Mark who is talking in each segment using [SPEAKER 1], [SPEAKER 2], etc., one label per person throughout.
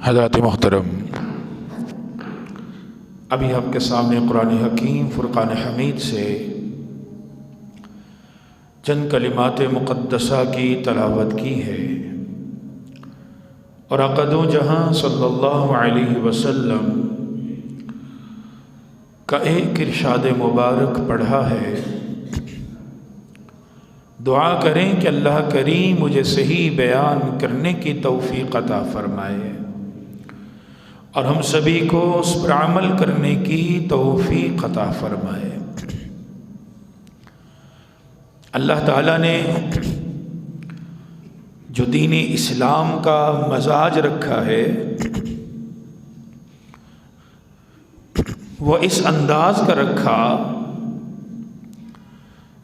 [SPEAKER 1] حضرات محترم، ابھی آپ کے سامنے قرآن حکیم فرقان حمید سے چند کلمات مقدسہ کی تلاوت کی ہے اور آقا دو جہاں صلی اللہ علیہ وسلم کا ایک ارشاد مبارک پڑھا ہے۔ دعا کریں کہ اللہ کریم مجھے صحیح بیان کرنے کی توفیق عطا فرمائے اور ہم سبھی کو اس پر عمل کرنے کی توفیق عطا فرمائے۔ اللہ تعالیٰ نے جو دین اسلام کا مزاج رکھا ہے وہ اس انداز کا رکھا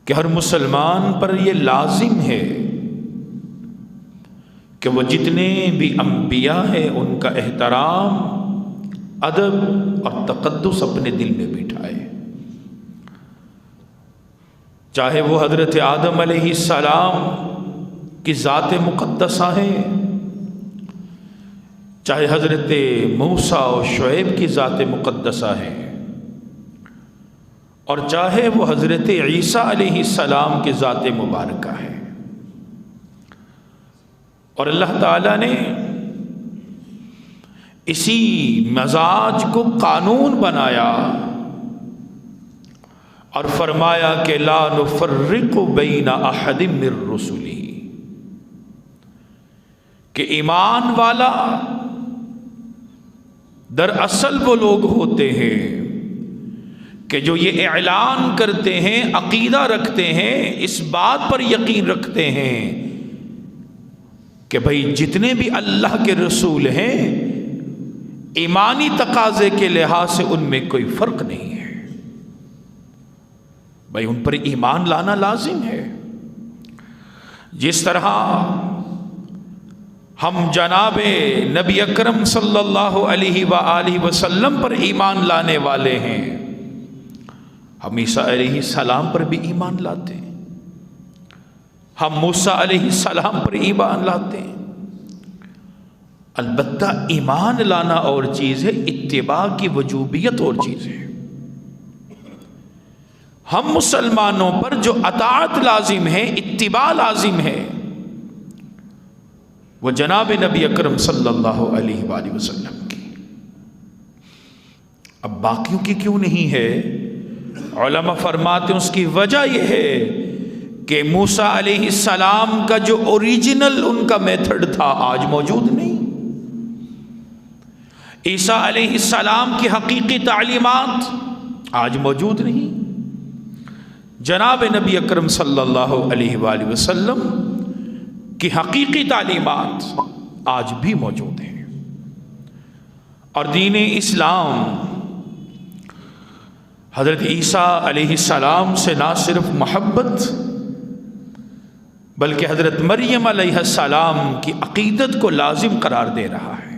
[SPEAKER 1] کہ ہر مسلمان پر یہ لازم ہے کہ وہ جتنے بھی انبیاء ہیں ان کا احترام، ادب اور تقدس اپنے دل میں بٹھائے، چاہے وہ حضرت آدم علیہ السلام کی ذات مقدسہ ہے، چاہے حضرت موسیٰ و شعیب کی ذات مقدسہ ہے، اور چاہے وہ حضرت عیسیٰ علیہ السلام کی ذات مبارکہ ہے۔ اور اللہ تعالیٰ نے اسی مزاج کو قانون بنایا اور فرمایا کہ لا نفرق بین احد من رسلہ، کہ ایمان والا دراصل وہ لوگ ہوتے ہیں کہ جو یہ اعلان کرتے ہیں، عقیدہ رکھتے ہیں، اس بات پر یقین رکھتے ہیں کہ بھئی جتنے بھی اللہ کے رسول ہیں ایمانی تقاضے کے لحاظ سے ان میں کوئی فرق نہیں ہے، بھئی ان پر ایمان لانا لازم ہے۔ جس طرح ہم جناب نبی اکرم صلی اللہ علیہ وآلہ وسلم پر ایمان لانے والے ہیں، ہم عیسیٰ علیہ السلام پر بھی ایمان لاتے ہیں، ہم موسیٰ علیہ السلام پر ایمان لاتے ہیں۔ البتہ ایمان لانا اور چیز ہے، اتباع کی وجوبیت اور چیز ہے۔ ہم مسلمانوں پر جو اطاعت لازم ہے، اتباع لازم ہے، وہ جناب نبی اکرم صلی اللہ علیہ وآلہ وسلم کی۔ اب باقیوں کی کیوں نہیں ہے؟ علماء فرماتے ہیں اس کی وجہ یہ ہے کہ موسیٰ علیہ السلام کا جو اوریجنل ان کا میتھڈ تھا آج موجود نہیں، عیسیٰ علیہ السلام کی حقیقی تعلیمات آج موجود نہیں، جناب نبی اکرم صلی اللہ علیہ وآلہ وسلم کی حقیقی تعلیمات آج بھی موجود ہیں۔ اور دین اسلام حضرت عیسیٰ علیہ السلام سے نہ صرف محبت بلکہ حضرت مریم علیہ السلام کی عقیدت کو لازم قرار دے رہا ہے۔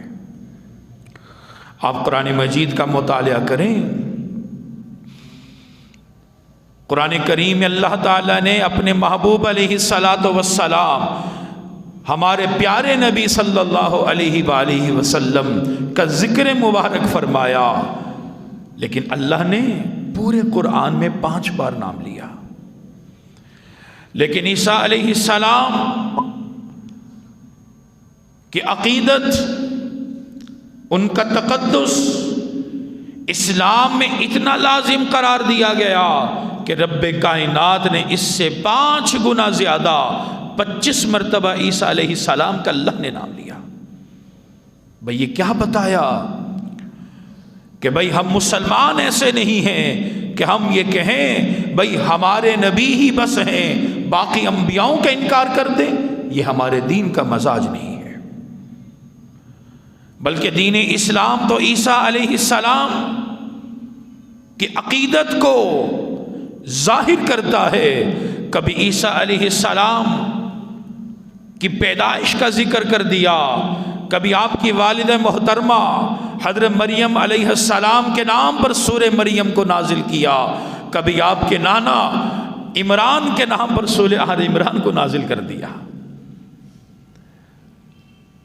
[SPEAKER 1] آپ قرآن مجید کا مطالعہ کریں، قرآن کریم میں اللہ تعالیٰ نے اپنے محبوب علیہ السلام ہمارے پیارے نبی صلی اللہ علیہ وآلہ وسلم کا ذکر مبارک فرمایا، لیکن اللہ نے پورے قرآن میں 5 بار نام لیا۔ لیکن عیسیٰ علیہ السلام کی عقیدت، ان کا تقدس اسلام میں اتنا لازم قرار دیا گیا کہ رب کائنات نے اس سے 5 گنا زیادہ 25 مرتبہ عیسیٰ علیہ السلام کا اللہ نے نام لیا۔ بھئی یہ کیا بتایا کہ بھئی ہم مسلمان ایسے نہیں ہیں کہ ہم یہ کہیں بھئی ہمارے نبی ہی بس ہیں، باقی انبیاؤں کا انکار کر دیں، یہ ہمارے دین کا مزاج نہیں ہے، بلکہ دین اسلام تو عیسیٰ علیہ السلام کی عقیدت کو ظاہر کرتا ہے۔ کبھی عیسیٰ علیہ السلام کی پیدائش کا ذکر کر دیا، کبھی آپ کی والدہ محترمہ حضرت مریم علیہ السلام کے نام پر سورہ مریم کو نازل کیا، کبھی آپ کے نانا عمران کے نام پر سورہ آل عمران کو نازل کر دیا۔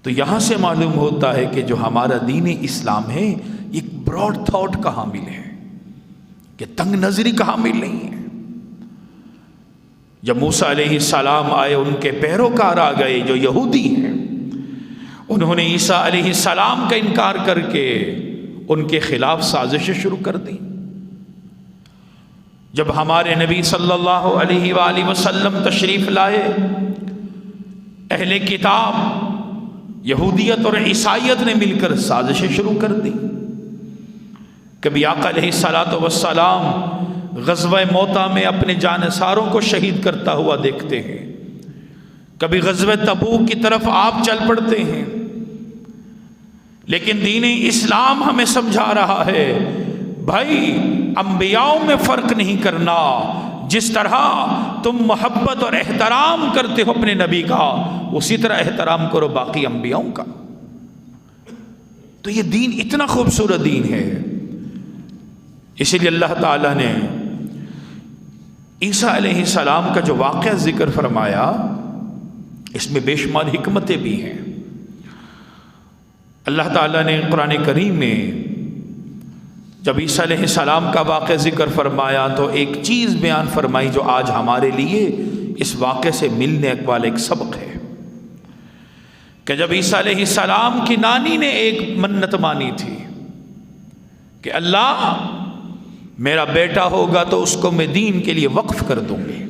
[SPEAKER 1] تو یہاں سے معلوم ہوتا ہے کہ جو ہمارا دین اسلام ہے ایک براڈ تھاٹ کا حامل ہے، کہ تنگ نظری کا حامل نہیں ہے۔ جب موسیٰ علیہ السلام آئے، ان کے پیروکار آ گئے جو یہودی ہیں، انہوں نے عیسیٰ علیہ السلام کا انکار کر کے ان کے خلاف سازشیں شروع کر دیں۔ جب ہمارے نبی صلی اللہ علیہ وآلہ وسلم تشریف لائے، اہل کتاب یہودیت اور عیسائیت نے مل کر سازشیں شروع کر دی۔ کبھی آقا علیہ السلام غزوہ موتہ میں اپنے جانثاروں کو شہید کرتا ہوا دیکھتے ہیں، کبھی غزوہ تبوک کی طرف آپ چل پڑتے ہیں، لیکن دین اسلام ہمیں سمجھا رہا ہے بھائی انبیاءوں میں فرق نہیں کرنا، جس طرح تم محبت اور احترام کرتے ہو اپنے نبی کا، اسی طرح احترام کرو باقی انبیاءوں کا۔ تو یہ دین اتنا خوبصورت دین ہے، اسی لیے اللہ تعالیٰ نے عیسیٰ علیہ السلام کا جو واقعہ ذکر فرمایا، اس میں بے شمار حکمتیں بھی ہیں۔ اللہ تعالیٰ نے قرآن کریم میں جب عیسیٰ علیہ السلام کا واقعہ ذکر فرمایا تو ایک چیز بیان فرمائی جو آج ہمارے لیے اس واقعے سے ملنے والا ایک سبق ہے، کہ جب عیسیٰ علیہ السلام کی نانی نے ایک منت مانی تھی کہ اللہ میرا بیٹا ہوگا تو اس کو میں دین کے لیے وقف کر دوں گی۔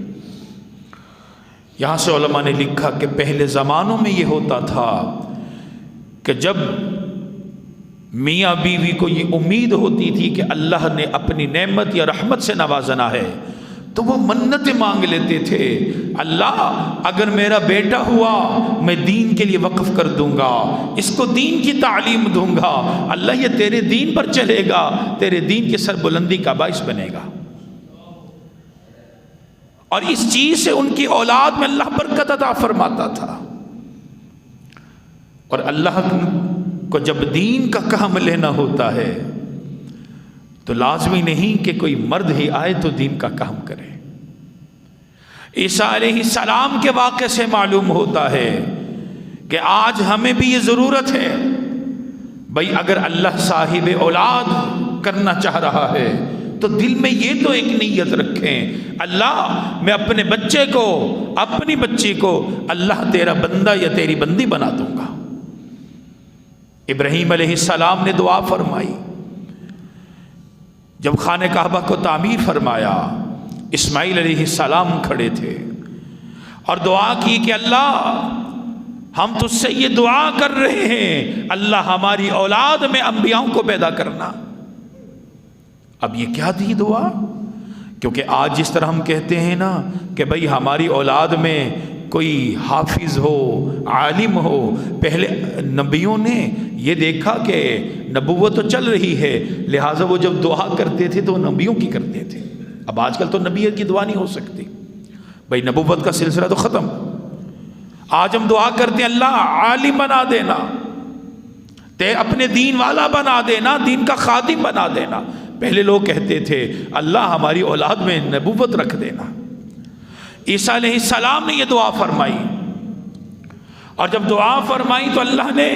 [SPEAKER 1] یہاں سے علماء نے لکھا کہ پہلے زمانوں میں یہ ہوتا تھا کہ جب میاں بیوی کو یہ امید ہوتی تھی کہ اللہ نے اپنی نعمت یا رحمت سے نوازنا ہے تو وہ منتیں مانگ لیتے تھے، اللہ اگر میرا بیٹا ہوا میں دین کے لیے وقف کر دوں گا، اس کو دین کی تعلیم دوں گا، اللہ یہ تیرے دین پر چلے گا، تیرے دین کی سربلندی کا باعث بنے گا۔ اور اس چیز سے ان کی اولاد میں اللہ برکت عطا فرماتا تھا۔ اور اللہ کو جب دین کا کام لینا ہوتا ہے تو لازمی نہیں کہ کوئی مرد ہی آئے تو دین کا کام کرے۔ عیسیٰ علیہ السلام کے واقعے سے معلوم ہوتا ہے کہ آج ہمیں بھی یہ ضرورت ہے بھائی اگر اللہ صاحب اولاد کرنا چاہ رہا ہے تو دل میں یہ تو ایک نیت رکھیں، اللہ میں اپنے بچے کو، اپنی بچی کو اللہ تیرا بندہ یا تیری بندی بنا دوں گا۔ ابراہیم علیہ السلام نے دعا فرمائی، جب خانہ کعبہ کو تعمیر فرمایا، اسماعیل علیہ السلام کھڑے تھے اور دعا کی کہ اللہ ہم تجھ سے یہ دعا کر رہے ہیں، اللہ ہماری اولاد میں انبیاؤں کو پیدا کرنا۔ اب یہ کیا تھی دعا؟ کیونکہ آج جس طرح ہم کہتے ہیں نا کہ بھئی ہماری اولاد میں کوئی حافظ ہو، عالم ہو، پہلے نبیوں نے یہ دیکھا کہ نبوت تو چل رہی ہے، لہٰذا وہ جب دعا کرتے تھے تو وہ نبیوں کی کرتے تھے۔ اب آج کل تو نبی کی دعا نہیں ہو سکتی، بھئی نبوت کا سلسلہ تو ختم۔ آج ہم دعا کرتے ہیں اللہ عالم بنا دینا، تے اپنے دین والا بنا دینا، دین کا خادم بنا دینا۔ پہلے لوگ کہتے تھے اللہ ہماری اولاد میں نبوت رکھ دینا۔ عیسیٰ علیہ السلام نے یہ دعا فرمائی، اور جب دعا فرمائی تو اللہ نے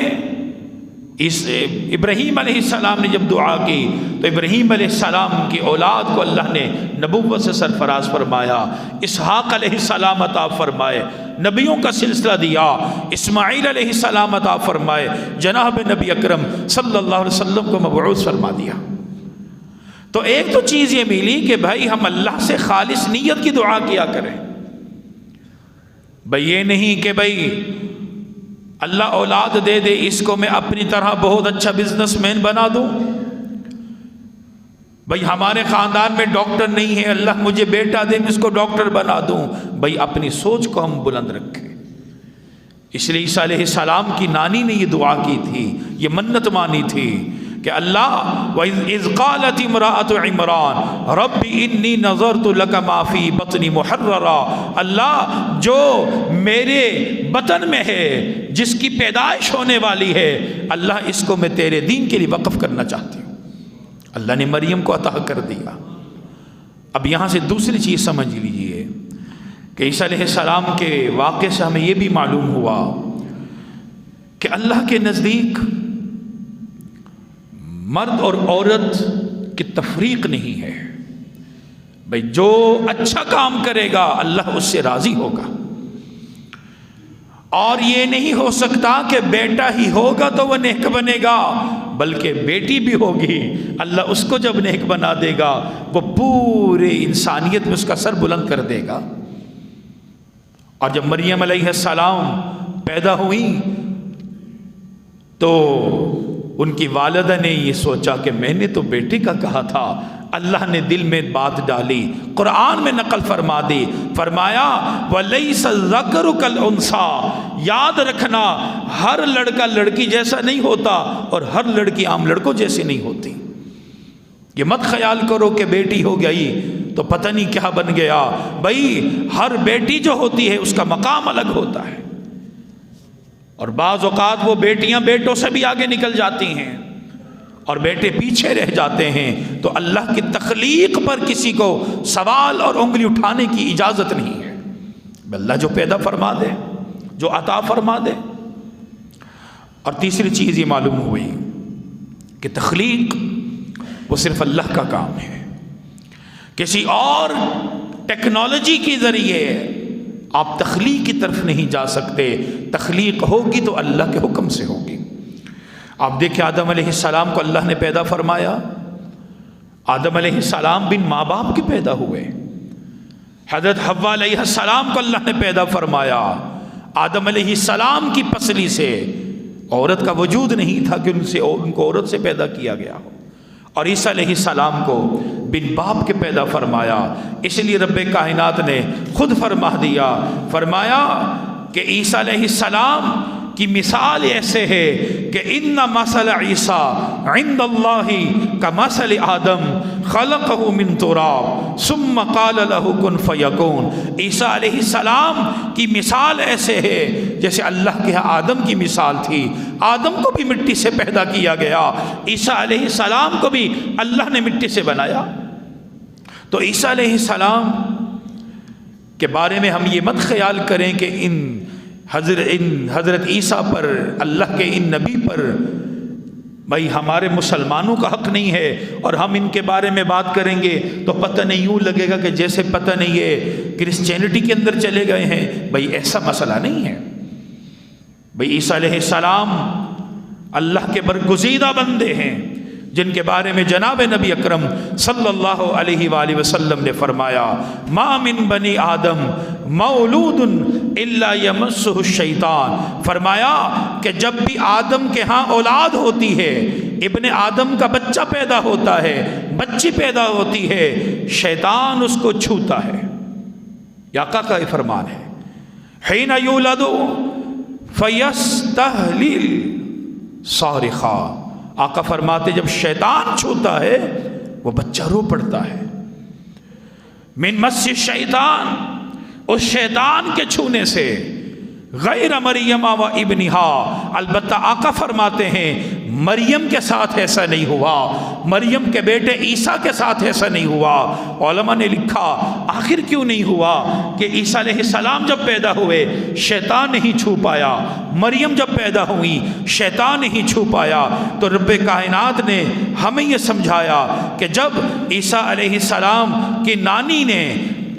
[SPEAKER 1] ابراہیم علیہ السلام نے جب دعا کی تو ابراہیم علیہ السلام کی اولاد کو اللہ نے نبوت سے سرفراز فرمایا، اسحاق علیہ السلام عطا فرمائے، نبیوں کا سلسلہ دیا، اسماعیل علیہ السلام عطا فرمائے، جناب نبی اکرم صلی اللہ علیہ وسلم کو مبعوث فرما دیا۔ تو ایک تو چیز یہ ملی کہ بھائی ہم اللہ سے خالص نیت کی دعا کیا کریں، بھائی یہ نہیں کہ بھائی اللہ اولاد دے دے اس کو میں اپنی طرح بہت اچھا بزنس مین بنا دوں، بھائی ہمارے خاندان میں ڈاکٹر نہیں ہے، اللہ مجھے بیٹا دے میں اس کو ڈاکٹر بنا دوں۔ بھائی اپنی سوچ کو ہم بلند رکھیں۔ اس لیے عیسیٰ علیہ السلام کی نانی نے یہ دعا کی تھی، یہ منت مانی تھی کہ اللہ وَإِذْ قَالَتِ امْرَأَةُ عِمْرَانَ رَبِّ إِنِّي نَظَرْتُ لَكَ مَا فِي بَطْنِ مُحَرَّرًا، اللہ جو میرے بطن میں ہے، جس کی پیدائش ہونے والی ہے، اللہ اس کو میں تیرے دین کے لیے وقف کرنا چاہتی ہوں۔ اللہ نے مریم کو عطا کر دیا۔ اب یہاں سے دوسری چیز سمجھ لیجئے کہ عیسیٰ علیہ السلام کے واقعے سے ہمیں یہ بھی معلوم ہوا کہ اللہ کے نزدیک مرد اور عورت کی تفریق نہیں ہے. بھئی جو اچھا کام کرے گا اللہ اس سے راضی ہوگا. اور یہ نہیں ہو سکتا کہ بیٹا ہی ہوگا تو وہ نیک بنے گا، بلکہ بیٹی بھی ہوگی، اللہ اس کو جب نیک بنا دے گا وہ پورے انسانیت میں اس کا سر بلند کر دے گا. اور جب مریم علیہ السلام پیدا ہوئی تو ان کی والدہ نے یہ سوچا کہ میں نے تو بیٹے کا کہا تھا. اللہ نے دل میں بات ڈالی، قرآن میں نقل فرما دی، فرمایا وَلَيْسَ الذَّكَرُ كَالْأُنثَىٰ، یاد رکھنا ہر لڑکا لڑکی جیسا نہیں ہوتا اور ہر لڑکی عام لڑکوں جیسی نہیں ہوتی. یہ مت خیال کرو کہ بیٹی ہو گئی تو پتہ نہیں کیا بن گیا. بھائی ہر بیٹی جو ہوتی ہے اس کا مقام الگ ہوتا ہے، اور بعض اوقات وہ بیٹیاں بیٹوں سے بھی آگے نکل جاتی ہیں اور بیٹے پیچھے رہ جاتے ہیں. تو اللہ کی تخلیق پر کسی کو سوال اور انگلی اٹھانے کی اجازت نہیں ہے. اللہ جو پیدا فرما دے، جو عطا فرما دے. اور تیسری چیز یہ معلوم ہوئی کہ تخلیق وہ صرف اللہ کا کام ہے. کسی اور ٹیکنالوجی کے ذریعے آپ تخلیق کی طرف نہیں جا سکتے. تخلیق ہوگی تو اللہ کے حکم سے ہوگی. آپ دیکھیں آدم علیہ السلام کو اللہ نے پیدا فرمایا. آدم علیہ السلام بن ماں باپ کے پیدا ہوئے. حضرت حوا علیہ السلام کو اللہ نے پیدا فرمایا. آدم علیہ السلام کی پسلی سے عورت کا وجود نہیں تھا کہ ان کو عورت سے پیدا کیا گیا ہو. اور عیسیٰ علیہ السلام کو بن باپ کے پیدا فرمایا. اس لیے رب کائنات نے خود فرما دیا، فرمایا کہ عیسیٰ علیہ السلام کی مثال ایسے ہے کہ ان مثل عیسیٰ عند اللہ کمثل آدم خلقہ من تراب ثم قال له کن فیکون. عیسیٰ علیہ السلام کی مثال ایسے ہے جیسے اللہ کے آدم کی مثال تھی. آدم کو بھی مٹی سے پیدا کیا گیا، عیسیٰ علیہ السلام کو بھی اللہ نے مٹی سے بنایا. تو عیسیٰ علیہ السلام کے بارے میں ہم یہ مت خیال کریں کہ ان حضرت عیسیٰ پر، اللہ کے ان نبی پر بھائی ہمارے مسلمانوں کا حق نہیں ہے اور ہم ان کے بارے میں بات کریں گے تو پتہ نہیں یوں لگے گا کہ جیسے پتہ نہیں ہے کرسچینٹی کے اندر چلے گئے ہیں. بھائی ایسا مسئلہ نہیں ہے. بھائی عیسیٰ علیہ السلام اللہ کے برگزیدہ بندے ہیں جن کے بارے میں جناب نبی اکرم صلی اللہ علیہ وآلہ وسلم نے فرمایا ما من بنی آدم مولود الا یمسہ الشیطان. فرمایا کہ جب بھی آدم کے ہاں اولاد ہوتی ہے، ابن آدم کا بچہ پیدا ہوتا ہے، بچی پیدا ہوتی ہے، شیطان اس کو چھوتا ہے. یہ آقا کا فرمان ہے. حین یولد فیستہلل صارخا. آقا فرماتے جب شیطان چھوتا ہے وہ بچہ رو پڑتا ہے. من مس الشیطان، اس شیطان کے چھونے سے، غیر مریم و ابنہا. البتہ آقا فرماتے ہیں مریم کے ساتھ ایسا نہیں ہوا، مریم کے بیٹے عیسیٰ کے ساتھ ایسا نہیں ہوا. علماء نے لکھا آخر کیوں نہیں ہوا کہ عیسیٰ علیہ السلام جب پیدا ہوئے شیطان نہیں چھو پایا، مریم جب پیدا ہوئی شیطان نہیں چھو پایا. تو رب کائنات نے ہمیں یہ سمجھایا کہ جب عیسیٰ علیہ السلام کی نانی نے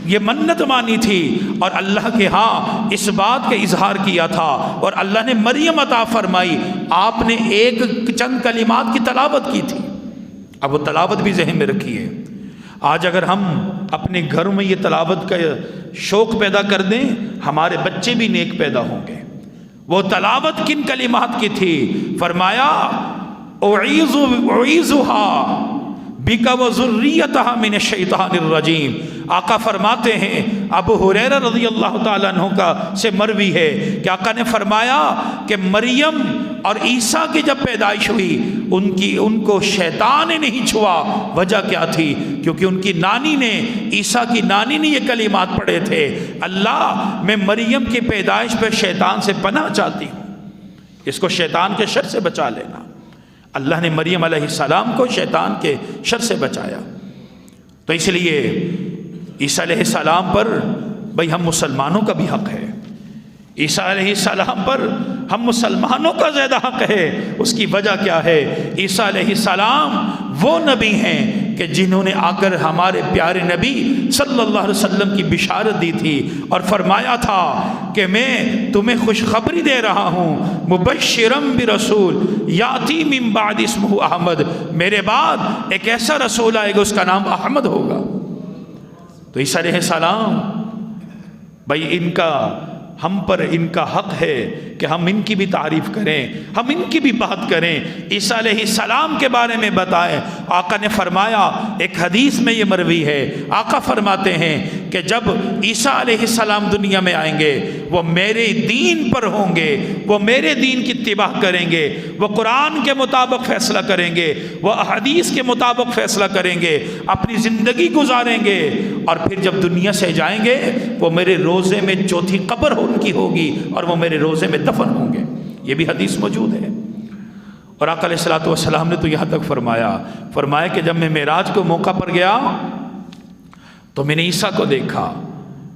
[SPEAKER 1] یہ منت مانی تھی اور اللہ کے ہاں اس بات کا اظہار کیا تھا اور اللہ نے مریم عطا فرمائی، آپ نے ایک چند کلمات کی تلاوت کی تھی. اب وہ تلاوت بھی ذہن میں رکھیے. آج اگر ہم اپنے گھروں میں یہ تلاوت کا شوق پیدا کر دیں ہمارے بچے بھی نیک پیدا ہوں گے. وہ تلاوت کن کلمات کی تھی؟ فرمایا اعیذھا بک وذریتھا من الشیطان الرجیم. آقا فرماتے ہیں ابو ہریرہ رضی اللہ تعالیٰ عنہ کا سے مروی ہے کہ آقا نے فرمایا کہ مریم اور عیسیٰ کی جب پیدائش ہوئی ان کو شیطان نے نہیں چھوا. وجہ کیا تھی؟ کیونکہ ان کی نانی نے، عیسیٰ کی نانی نے یہ کلمات پڑھے تھے، اللہ میں مریم کی پیدائش پہ شیطان سے پناہ چاہتی ہوں، اس کو شیطان کے شر سے بچا لینا. اللہ نے مریم علیہ السلام کو شیطان کے شر سے بچایا. تو اس لیے عیسیٰ علیہ السلام پر بھئی ہم مسلمانوں کا بھی حق ہے، عیسیٰ علیہ السلام پر ہم مسلمانوں کا زیادہ حق ہے، اس کی وجہ کیا ہے؟ عیسیٰ علیہ السلام وہ نبی ہیں کہ جنہوں نے آ کر ہمارے پیارے نبی صلی اللہ علیہ وسلم کی بشارت دی تھی اور فرمایا تھا کہ میں تمہیں خوشخبری دے رہا ہوں، مبشرم برسول یاتی من بعد اسمہ احمد، میرے بعد ایک ایسا رسول آئے گا اس کا نام احمد ہوگا۔ تو عیسیٰ علیہ السلام بھائی ان کا ہم پر ان کا حق ہے کہ ہم ان کی بھی تعریف کریں، ہم ان کی بھی بات کریں، عیسیٰ علیہ السلام کے بارے میں بتائیں۔ آقا نے فرمایا، ایک حدیث میں یہ مروی ہے، آقا فرماتے ہیں کہ جب عیسیٰ علیہ السلام دنیا میں آئیں گے وہ میرے دین پر ہوں گے، وہ میرے دین کی اتباع کریں گے، وہ قرآن کے مطابق فیصلہ کریں گے، وہ احادیث کے مطابق فیصلہ کریں گے، اپنی زندگی گزاریں گے، اور پھر جب دنیا سے جائیں گے وہ میرے روزے میں چوتھی قبر ان کی ہوگی اور وہ میرے روزے میں دفن ہوں گے۔ یہ بھی حدیث موجود ہے۔ اور آقا علیہ الصلوۃ والسلام نے تو یہاں تک فرمایا کہ جب میں معراج کو موقع پر گیا تو میں نے عیسیٰ کو دیکھا،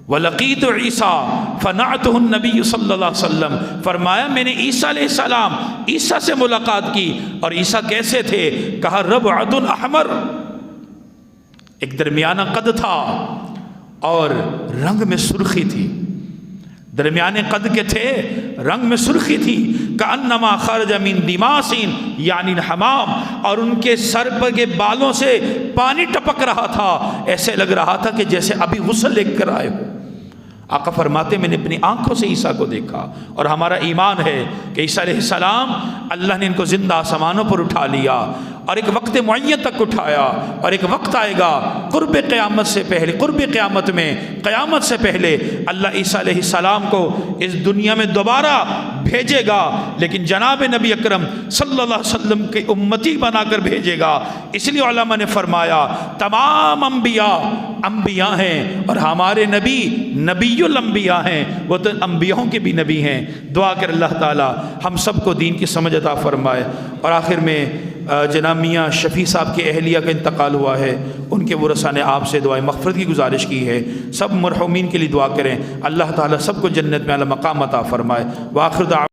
[SPEAKER 1] وَلَقِيتُ عِيسَىٰ فَنَعْتُهُ النَّبِيُّ صلی اللہ علیہ وسلم، فرمایا میں نے عیسیٰ علیہ السلام عیسیٰ سے ملاقات کی، اور عیسیٰ کیسے تھے؟ کہا ربعۃ احمر، ایک درمیانہ قد تھا اور رنگ میں سرخی تھی، درمیانے قد کے تھے، رنگ میں سرخی تھی، کأنما خرج من دماس یعنی الحمام، اور ان کے سر پر کے بالوں سے پانی ٹپک رہا تھا، ایسے لگ رہا تھا کہ جیسے ابھی غسل لے کر آئے ہو۔ آقا فرماتے میں نے اپنی آنکھوں سے عیسیٰ کو دیکھا، اور ہمارا ایمان ہے کہ عیسیٰ علیہ السلام اللہ نے ان کو زندہ آسمانوں پر اٹھا لیا، اور ایک وقت معین تک اٹھایا، اور ایک وقت آئے گا قرب قیامت سے پہلے، قرب قیامت میں، قیامت سے پہلے اللہ عیسیٰ علیہ السلام کو اس دنیا میں دوبارہ بھیجے گا، لیکن جناب نبی اکرم صلی اللہ علیہ وسلم کی امتی بنا کر بھیجے گا۔ اس لیے علماء نے فرمایا تمام انبیاء انبیاء ہیں، اور ہمارے نبی نبی الانبیاء ہیں، وہ تو انبیاءوں کے بھی نبی ہیں۔ دعا کر اللہ تعالی ہم سب کو دین کی سمجھ عطا فرمائے۔ اور آخر میں جناب میاں شفیع صاحب کی اہلیہ کا انتقال ہوا ہے، ان کے ورثاء نے آپ سے دعائے مغفرت کی گزارش کی ہے، سب مرحومین کے لیے دعا کریں، اللہ تعالی سب کو جنت میں اعلی مقام عطا فرمائے۔ وآخر دعوانا